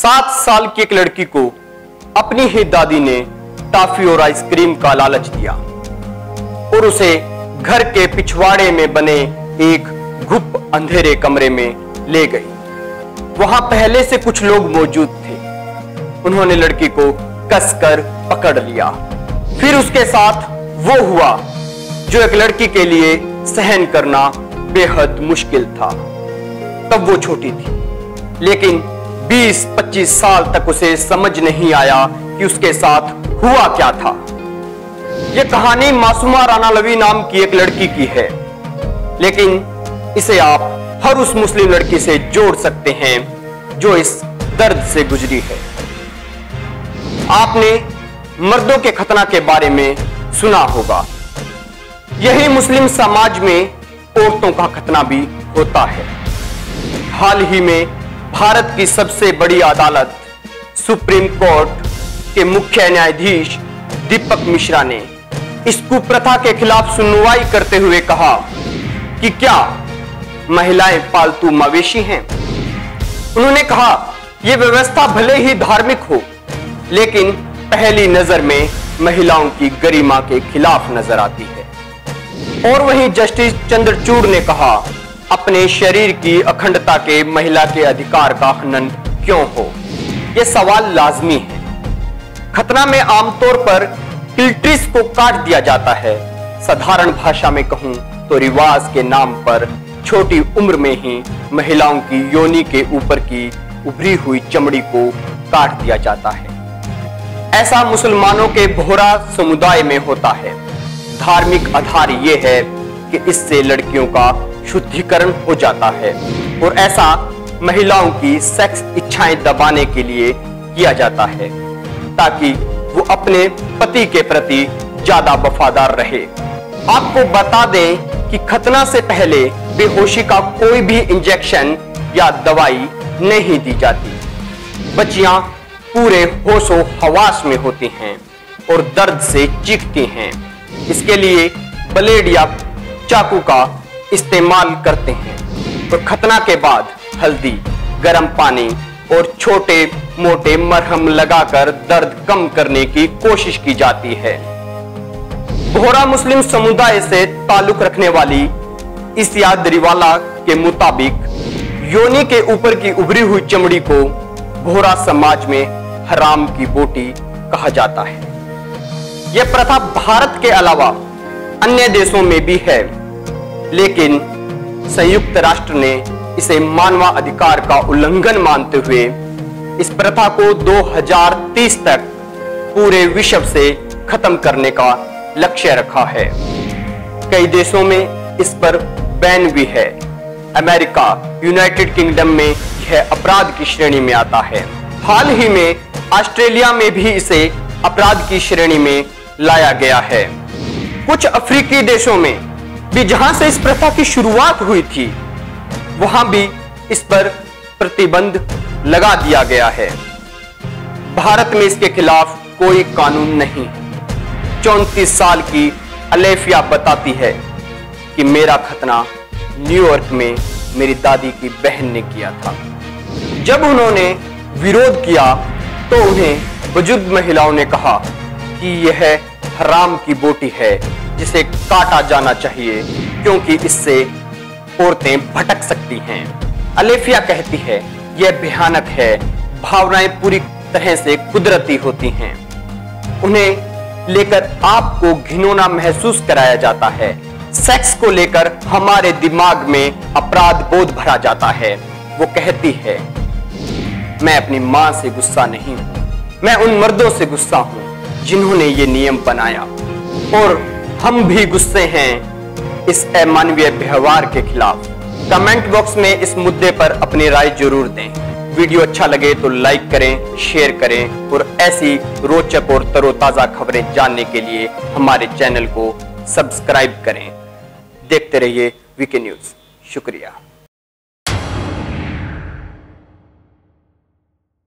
7 साल की एक लड़की को अपनी ही दादी ने टॉफी और आइसक्रीम का लालच दिया और उसे घर के पिछवाड़े में बने एक गुप्त अंधेरे कमरे में ले गई। वहां पहले से कुछ लोग मौजूद थे। उन्होंने लड़की को कसकर पकड़ लिया। फिर उसके साथ वो हुआ जो एक लड़की के लिए सहन करना बेहद मुश्किल था। तब वो छोटी थी, लेकिन 20-25 साल तक उसे समझ नहीं आया कि उसके साथ हुआ क्या था। यह कहानी मासूमा राना लवी नाम की एक लड़की की है, लेकिन इसे आप हर उस मुस्लिम लड़की से जोड़ सकते हैं जो इस दर्द से गुजरी है। आपने मर्दों के खतना के बारे में सुना होगा। यही मुस्लिम समाज में औरतों का खतना भी होता है। हाल ही में भारत की सबसे बड़ी अदालत सुप्रीम कोर्ट के मुख्य न्यायाधीश दीपक मिश्रा ने इस कुप्रथा के खिलाफ सुनवाई करते हुए कहा कि क्या महिलाएं पालतू मवेशी हैं। उन्होंने कहा यह व्यवस्था भले ही धार्मिक हो, लेकिन पहली नजर में महिलाओं की गरिमा के खिलाफ नजर आती है। और वहीं जस्टिस चंद्रचूड़ ने कहा अपने शरीर की अखंडता के महिला के अधिकार का हनन क्यों हो। यह सवाल लाजमी है। खतना में आमतौर पर क्लिटरिस को काट दिया जाता है। साधारण भाषा में कहूं तो रिवाज के नाम पर छोटी उम्र में ही महिलाओं की योनि के ऊपर की उभरी हुई चमड़ी को काट दिया जाता है। ऐसा मुसलमानों के बोहरा समुदाय में होता है। धार्मिक आधार यह है कि इससे लड़कियों का शुद्धिकरण हो जाता है और ऐसा महिलाओं की सेक्स इच्छाएं दबाने के लिए किया जाता है ताकि वो अपने पति के प्रति ज्यादा वफादार रहे। आपको बता दें कि खतना से पहले बेहोशी का कोई भी इंजेक्शन या दवाई नहीं दी जाती। बच्चियां पूरे होशो हवास में होती हैं और दर्द से चीखती हैं। इसके लिए ब्लेड या चाकू का इस्तेमाल करते हैं और खतना के बाद हल्दी, गर्म पानी और छोटे मोटे मरहम लगाकर दर्द कम करने की कोशिश की जाती है। बोहरा मुस्लिम समुदाय से ताल्लुक रखने वाली इसिया दरीवाला के मुताबिक योनि के ऊपर की उभरी हुई चमड़ी को बोहरा समाज में हराम की बोटी कहा जाता है। यह प्रथा भारत के अलावा अन्य देशों में भी है, लेकिन संयुक्त राष्ट्र ने इसे मानवाधिकार का उल्लंघन मानते हुए इस प्रथा को 2030 तक पूरे विश्व से खत्म करने का लक्ष्य रखा है। कई देशों में इस पर बैन भी है। अमेरिका, यूनाइटेड किंगडम में यह अपराध की श्रेणी में आता है। हाल ही में ऑस्ट्रेलिया में भी इसे अपराध की श्रेणी में लाया गया है। कुछ अफ्रीकी देशों में भी जहां से इस प्रथा की शुरुआत हुई थी, वहां भी इस पर प्रतिबंध लगा दिया गया है। भारत में इसके खिलाफ कोई कानून नहीं। 34 साल की अलेफिया बताती है कि मेरा खतना न्यूयॉर्क में मेरी दादी की बहन ने किया था। जब उन्होंने विरोध किया तो उन्हें बुजुर्ग महिलाओं ने कहा कि यह हराम की बोटी है जिसे काटा जाना चाहिए, क्योंकि इससे औरतें भटक सकती हैं। अलेफिया कहती है यह भयानक है। भावनाएं पूरी तरह से कुदरती होती हैं। उन्हें लेकर आपको घिनौना महसूस कराया जाता है। सेक्स को लेकर हमारे दिमाग में अपराध बोध भरा जाता है। वो कहती है मैं अपनी मां से गुस्सा नहीं हूं, मैं उन मर्दों से गुस्सा हूं जिन्होंने ये नियम बनाया, और हम भी गुस्से हैं इस अमानवीय व्यवहार के खिलाफ। कमेंट बॉक्स में इस मुद्दे पर अपनी राय जरूर दें। वीडियो अच्छा लगे तो लाइक करें, शेयर करें और ऐसी रोचक और तरोताजा खबरें जानने के लिए हमारे चैनल को सब्सक्राइब करें। देखते रहिए वीके न्यूज़। शुक्रिया।